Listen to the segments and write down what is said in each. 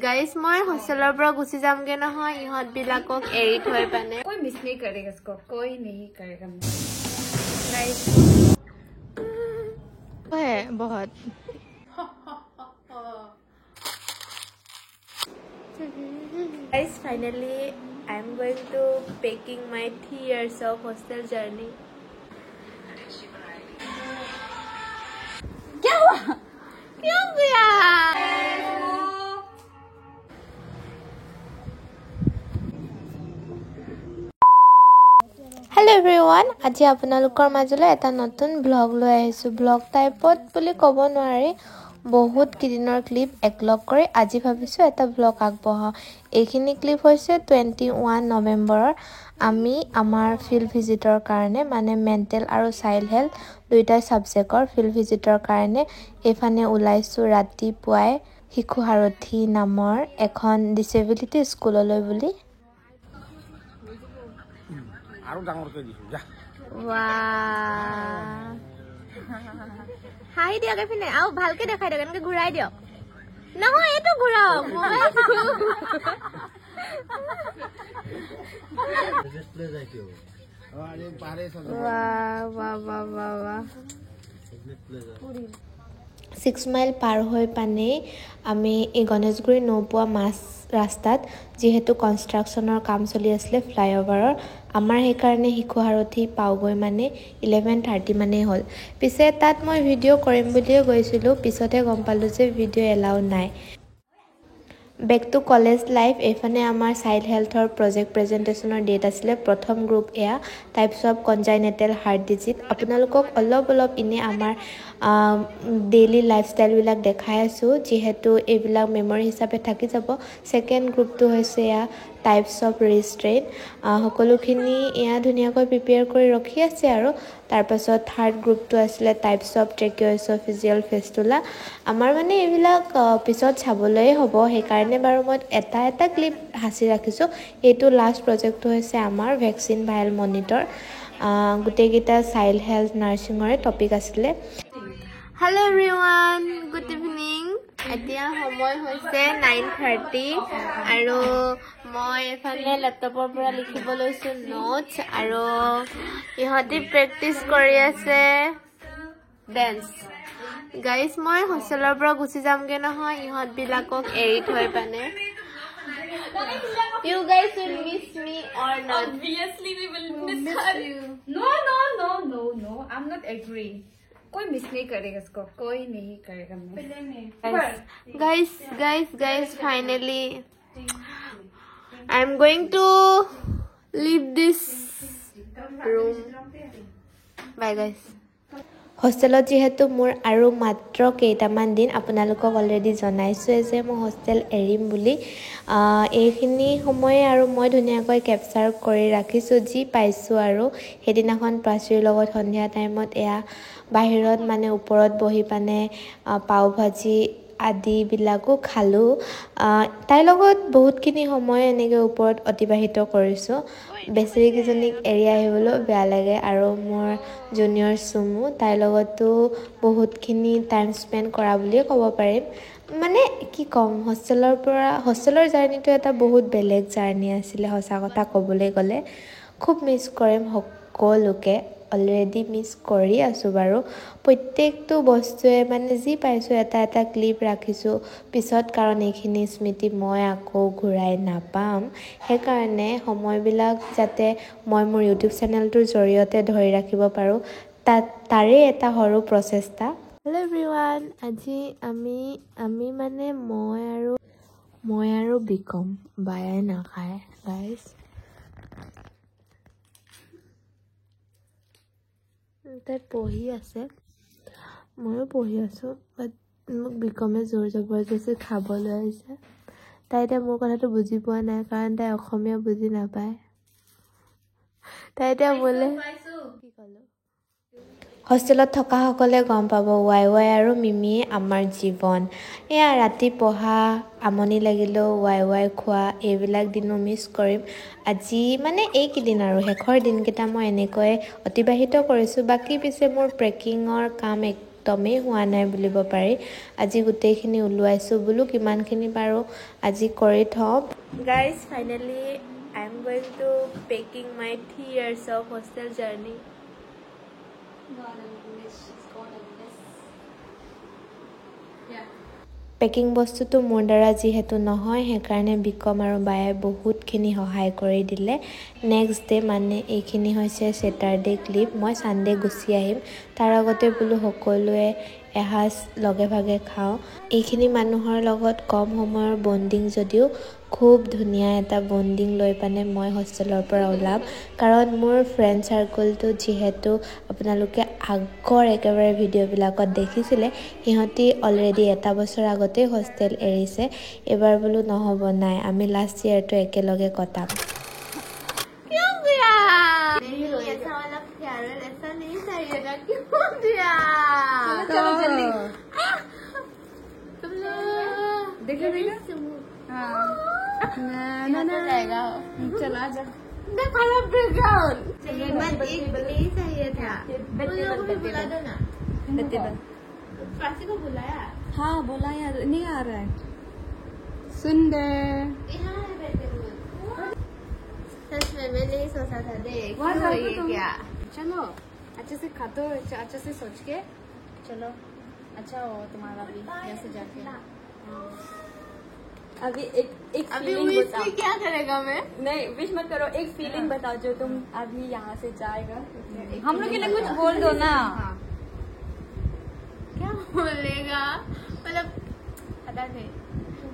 Guys मैं hosteller पर गुसी जामगे न हो इहत बिलाকক एरी थय पाने कोई मिस नहीं करेगा इसको कोई नहीं करेगा गाइस है बहुत guys finally I am going to packing my 3 years of hostel journey क्या हुआ क्यों गया हेलो एवरीवन आज আপোনালোকৰ মাজলৈ এটা নতুন ব্লগ লৈ আহিছো ব্লগ টাইপত বুলি ক'ব নোৱাৰি বহুত কিদিনৰ ক্লিপ একলগ কৰি আজি ভাবিছো এটা ব্লগ আগবঢ়াও এইখিনি ক্লিপ হৈছে 21 নৱেম্বৰৰ আমি আমাৰ ফিল্ড ভিজিটৰ কাৰণে মানে মেন্টেল আৰু চাইল্ড হেলথ দুইটা সাবজেক্টৰ ফিল্ড ভিজিটৰ কাৰণে এফানে ওলাইছো ৰাতিপুৱাই শিশু সাৰথী নামৰ এখন ডিসেবিলিটি স্কুললৈ বুলি আৰু ডাঙৰ কৰি দিছো যা वाह हाई दिया के फिने आओ ভালকে দেখাই দিও কেনকে ঘুরাই দিও নহয় এটো ঘুরাও ডিসপ্লে যায় কি আরে পারে সব वाह वाह वाह वाह वाह 6 মাইল পাৰ হৈ পানে আমি এই গণেশগুৰি নৌপোৱা মাছ ৰাস্তাত যেহেতু কনষ্ট্ৰাকচনৰ কাম চলি আছিল ফ্লাইওভাৰৰ আমাৰ এই কাৰণে শিশু সাৰথী পাওগৈ মানে 11:30 মানে হ'ল পিছে তাত মই ভিডিও কৰিম বুলিয়ে গৈছিলো পিছতে গম পালো যে ভিডিও এলাউ নাই বেক টু কলেজ লাইফ এফানে আমাৰ চাইল্ড হেলথৰ প্ৰজেক্ট প্ৰেজেন্টেশনৰ ডেট আছিল প্ৰথম গ্ৰুপ এয়া টাইপস অফ কনজাইনেটেল হাৰ্ট ডিজিজ আপোনালোকক অলপ ইনে আমাৰ ডেইলি লাইফষ্টাইল বিলাক দেখাই আছো যেহেতু এইবিলাক মেমৰি হিচাপে থাকি যাব সেকেন্ড গ্ৰুপটো হৈছে এয়া টাইপস অফ ৰেষ্ট্ৰেইন সকলোখিনি এয়া ধুনিয়াকৈ প্ৰিপেয়াৰ কৰি ৰখি আছে আৰু তাৰ পাছত থাৰ্ড গ্ৰুপটো আছিল টাইপস অফ ট্ৰেকিঅ'এছ'ফিজিয়েল ফেষ্টুলা আমাৰ মানে এইবিলাক পিছত চাবলৈ হ'ব সেই কাৰণে বাৰু মই এটা ক্লিপ হাসি ৰাখিছো এইটো লাষ্ট প্ৰজেক্টটো হৈছে আমাৰ ভ্যাকচিন ভাইল মনিটৰ গুটেগিটা চাইল্ড হেলথ নাৰ্সিংৰে টপিক আছিল Hello everyone, good evening. এতিয়া সময় হৈছে 9:30 আৰু মই এফালে ল্যাপটপৰ পৰা লিখিব লৈছো নোটস আৰু ইহঁতি প্ৰেক্টিস কৰি আছে ডান্স গাইস মই হোষ্টেলৰ পৰা গুছি যামগে নহয় ইহঁত বিলাকক এৰি থৈ পানে You guys will miss me or not? Obviously we will miss you. No, I'm not agree. कोई मिस नहीं करेगा इसको कोई नहीं करेगा guys finally I'm going to leave this room bye guys হোষ্টেলত যেহেতু মোৰ আৰু মাত্ৰ কেইটামান দিন আপোনালোকক অলৰেডি জনাইছো যে মই হোষ্টেল এৰিম বুলি এইখিনি সময় আৰু মই ধুনিয়াকৈ ক্যাপচাৰ কৰি ৰাখিছো যি পাইছো আৰু হেদিনাখন প্ৰাচীৰ লগত সন্ধিয়া টাইমত এয়া বাহিৰত মানে ওপৰত বহি পানে পাও ভাজি আদি বিলাকো খালো তাই লগত বহুতখিনি সময় এনেকৈ ওপৰত অতিবাহিত কৰিছো বেছিৰি কিজনিক এৰি আহিবলৈ বেয়া লাগে আৰু মোৰ জুনিয়ৰ সুমু তাই লগতো বহুতখিনি টাইম স্পেন্ড কৰা বুলি ক'ব পাৰিম মানে কি কম হোষ্টেলৰ জাৰ্নিটো এটা বহুত বেলেগ জাৰ্নি আছিল সঁচা কথা ক'বলৈ গ'লে খুব মিস কৰিম সকলোকে অলৰেডি মিস কৰি আছো বাৰু প্ৰত্যেকটো বস্তুৱে মানে যি পাইছো এটা ক্লিপ ৰাখিছো পিছত কাৰণ এইখিনি স্মৃতি মই আকৌ ঘূৰাই নাপাম সেই কাৰণে সময়বিলাক যাতে মই মোৰ ইউটিউব চেনেলটোৰ জৰিয়তে ধৰি ৰাখিব পাৰো তাৰে এটা সৰু প্ৰচেষ্টা হেল্ল এভৰিৱান আজি আমি মানে মই আৰু বিকম বায়ে নাখায় গাইস তাই পঢ়ি আছে ময়ো পঢ়ি আছো বাট মোক বিকমে জোৰ জবৰদস্তি খাবলৈ আহিছে তাই এতিয়া মোৰ কথাটো বুজি পোৱা নাই কাৰণ তাই অসমীয়া বুজি নাপায় তাই এতিয়া বোলে কি ক'লো হোষ্টেলত থকা সকলে গম পাব ৱাই আৰু মিমি আমাৰ জীৱন এয়া ৰাতি পঢ়া আমনি লাগিলেও ৱাই খোৱা এইবিলাক দিনো মিস কৰিম আজি মানে এইকেইদিন আৰু শেষৰ দিনকেইটা মই এনেকৈ অতিবাহিত কৰিছো বাকি পিছে মোৰ প্ৰেকিঙৰ কাম একদমেই হোৱা নাই বুলিব পাৰি আজি গোটেইখিনি উলুৱাইছো বোলো কিমানখিনি পাৰো আজি কৰি থম guys finally I am going to packing my 3 years of hostel journey packing বস্তুটো মোৰ দ্বাৰা যিহেতু নহয় সেইকাৰণে বিকম আৰু বায়ে বহুতখিনি সহায় কৰি দিলে নেক্সট ডে মানে এইখিনি হৈছে স্যাটাৰডে ক্লিপ মই সানডে গুচি আহিম তাৰ আগতে বোলো সকলোৱে এহাজ লগে ভাগে খাওঁ এইখিনি মানুহৰ লগত কম সময়ৰ বন্ডিং যদিও খুব ধুনীয়া এটা বন্ডিং লৈ পানে মই হোষ্টেলৰ পৰা ওলাম কাৰণ মোৰ ফ্ৰেণ্ড সাৰ্কেলটো যেহেতু আপোনালোকে আগৰ একেবাৰে ভিডিঅ'বিলাকত দেখিছিলে সিহঁতি অলৰেডি এটা বছৰ আগতে হোষ্টেল এৰিছে এবাৰ বোলো নহব নাই আমি লাষ্ট ইয়াৰটো একেলগে কটাম क्यों दिया नहीं ऐसा वाला फेयरवेल ऐसा नहीं चाहिए था क्यों दिया चलो जल्दी देखो हाँ ना जाएगा चला जा खराब बैकग्राउंड एक नहीं चाहिए था बुला दो ना फांसी को बुलाया हाँ बोला यार नहीं आ रहा है सुंदर यहाँ है बैठे सच में मैं नहीं सोचा था देख क्या चलो अच्छे से खा दो अच्छे से सोच के चलो अच्छा हो तुम्हारा भी जैसे जाके अभी एक अभी फीलिंग विश बताओ क्या करेगा मैं नहीं विश मत करो एक फीलिंग बताओ जो तुम अभी यहाँ से जाएगा हम लोग के लिए कुछ बोल दो ना क्या बोलेगा मतलब पता नहीं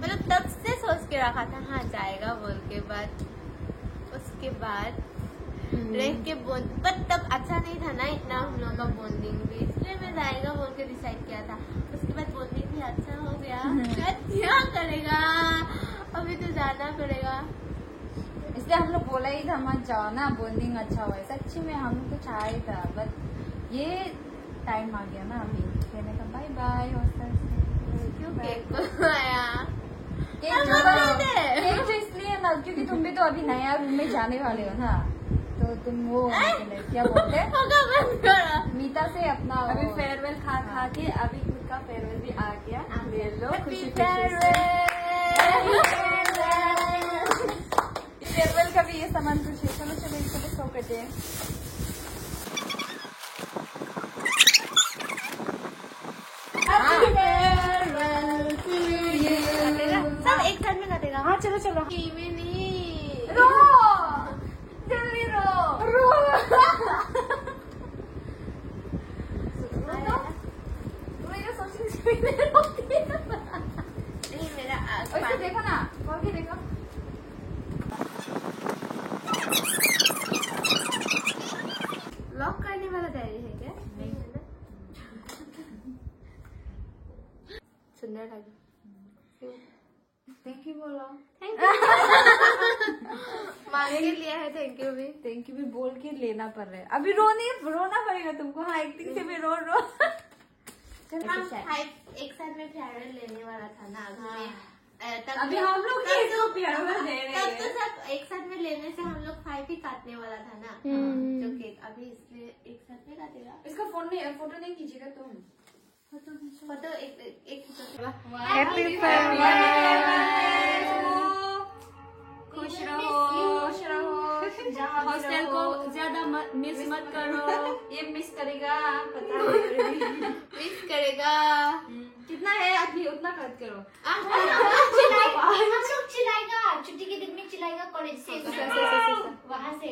मतलब तब से सोच के रखा था हाँ जाएगा बोल के बाद उसके बाद रह के पर तब अच्छा नहीं था ना इतना हम लोग का बॉन्डिंग भी इसलिए मैं जाएगा बोल के डिसाइड किया था उसके बाद बॉन्डिंग भी अच्छा हो गया क्या करेगा अभी तो जाना पड़ेगा इसलिए हम लोग बोला ही था मत जाओ ना बॉन्डिंग अच्छा हुआ है सच्ची में हम तो चाह ही था बट ये टाइम आ गया ना अभी कहने का बाय बाय हॉस्टल क्यों केक बनाया केक तो इसलिए ना क्योंकि तुम भी तो अभी नया रूम में जाने वाले हो ना तो तुम वो क्या बोलते हैं मीता से अपना अभी फेयरवेल खा के अभी खुद का फेयरवेल भी आ गया ले लो खुशी फेयरवेल का भी ये सामान कुछ है चलो चलो इसको भी शो करते हैं सब एक साथ में काटेगा हाँ चलो चलो रो जल्दी रो नहीं मेरा वैसे देखो ना खोल के देखो लॉक करने वाला डायरी है क्या नहीं है ना सुंदर लगा थैंक यू बोलो मांग के लिया है थैंक यू भी बोल के लेना पड़ रहा है अभी रोना पड़ेगा तुमको हाँ एक्टिंग से भी रो एक साथ में फेयरवेल लेने वाला था ना अभी हम लोग फेयरवेल दे रहे तब हैं तो सब एक साथ में लेने से हम लोग 5 ही काटने वाला था ना जो केक अभी इसलिए एक साथ में काटेगा इसका फोटो नहीं कीजिएगा तुम फोटो एक हैप्पी फेयरवेल खुश रहो हॉस्टल को ज्यादा मिस मत करो ये मिस करेगा पता मिस करेगा कितना है अभी उतना खर्च करो हम लोग चिल्लाएगा छुट्टी के दिन में चिल्लाएगा कॉलेज से वहाँ से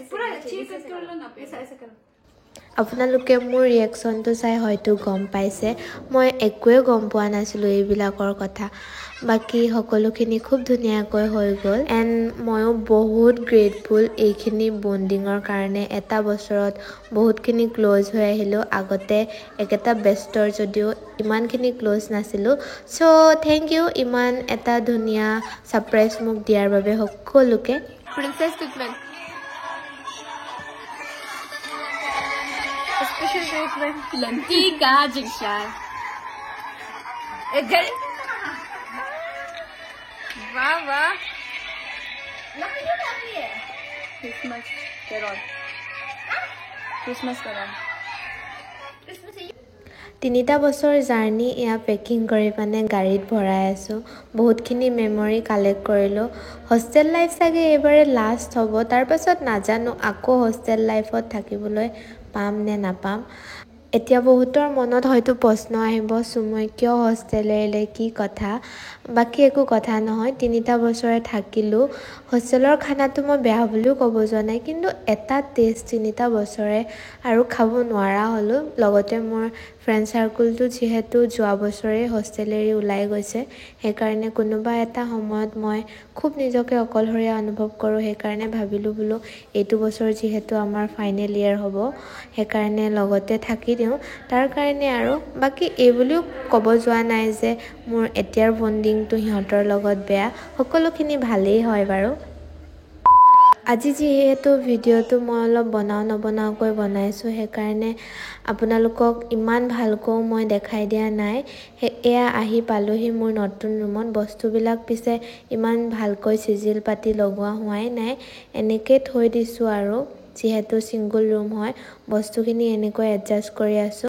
पूरा अच्छे से कर लो ना पैसा ऐसे करो আপোনালোকে মোৰ ৰিয়েকশ্যনটো চাই হয়তো গম পাইছে মই একোৱে গম পোৱা নাছিলোঁ এইবিলাকৰ কথা বাকি সকলোখিনি খুব ধুনীয়াকৈ হৈ গ'ল এণ্ড ময়ো বহুত গ্ৰেটফুল এইখিনি বণ্ডিঙৰ কাৰণে এটা বছৰত বহুতখিনি ক্ল'জ হৈ আহিলোঁ আগতে একেটা বেষ্টৰ যদিও ইমানখিনি ক্ল'জ নাছিলোঁ চ' থেংক ইউ ইমান এটা ধুনীয়া ছাৰপ্ৰাইজ মোক দিয়াৰ বাবে সকলোকে princess treatment special treatment lanky का जिक्शा इधर वाह वाह क्रिसमस कैरोल 3টা বছৰ জাৰ্নি এয়া পেকিং কৰি পানে গাড়ীত ভৰাই আছোঁ বহুতখিনি মেমৰি কালেক্ট কৰিলোঁ হোষ্টেল লাইফ চাগে এইবাৰে লাষ্ট হ'ব তাৰ পাছত নাজানো আকৌ হোষ্টেল লাইফত থাকিবলৈ পাম নে নাপাম এতিয়া বহুতৰ মনত হয়তো প্ৰশ্ন আহিব সুময় কিয় হোষ্টেল এৰিলে কি কথা বাকি একো কথা নহয় 3টা বছৰে থাকিলোঁ হোষ্টেলৰ খানাটো মই বেয়া বুলিও ক'ব যোৱা নাই কিন্তু এটা টেষ্ট 3টা বছৰে আৰু খাব নোৱাৰা হ'লো লগতে মোৰ ফ্ৰেণ্ড সাৰ্কুলটো যেহেতু যোৱা বছৰে হোষ্টেল এৰি ওলাই গৈছে সেইকাৰণে কোনোবা এটা সময়ত মই খুব নিজকে অকলশৰীয়া অনুভৱ কৰোঁ সেইকাৰণে ভাবিলোঁ বোলো এইটো বছৰ যেহেতু আমাৰ ফাইনেল ইয়াৰ হ'ব সেইকাৰণে লগতে থাকি দিওঁ তাৰ কাৰণে আৰু বাকি এই বুলিও ক'ব যোৱা নাই যে মোৰ এতিয়াৰ বন্ডিংটো সিহঁতৰ লগত বেয়া সকলোখিনি ভালেই হয় বাৰু আজি যেহেতু ভিডিঅ'টো মই অলপ নবনাওকৈ বনাইছোঁ সেইকাৰণে আপোনালোকক ইমান ভালকৈ মই দেখাই দিয়া নাই এয়া আহি পালোহি মোৰ নতুন ৰুমত বস্তুবিলাক পিছে ইমান ভালকৈ চিজিল পাতি লগোৱা হোৱাই নাই এনেকৈ থৈ দিছোঁ আৰু যেহেতু সিঙ্গল ৰুম হয় বস্তুখিনি এনেকৈ এডজাষ্ট কৰি আছোঁ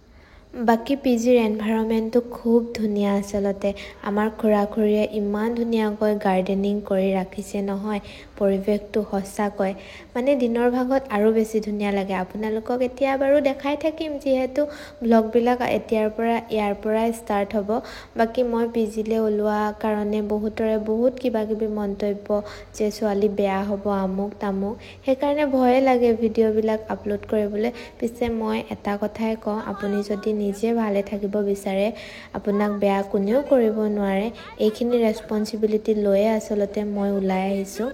বাকি পিজিৰ এনভাইৰনমেন্টটো খুব ধুনীয়া আচলতে আমাৰ খুৰা-খুৰীয়ে ইমান ধুনীয়াকৈ গাৰ্ডেনিং কৰি ৰাখিছে নহয় পৰিৱেশটো সঁচাকৈ মানে দিনৰ ভাগত আৰু বেছি ধুনীয়া লাগে আপোনালোকক এতিয়া বাৰু দেখাই থাকিম যেহেতু ব্লগবিলাক ইয়াৰ পৰা ষ্টাৰ্ট হ'ব বাকি মই পিজিলে ওলোৱা কাৰণে বহুতৰে বহুত কিবা-কিবি মন্তব্য যে ছোৱালী বেয়া হ'ব আমুক তামুক সেইকাৰণে ভয় লাগে ভিডিঅ'বিলাক আপলোড কৰিবলৈ পিছে মই এটা কথাই কওঁ আপুনি যদি নিজে ভালে থাকিব বিচাৰে আপোনাক বেয়া কোনেও কৰিব নোৱাৰে এইখিনি ৰেসপন্সিবিলিটি লৈয়ে আচলতে মই ওলাই আহিছোঁ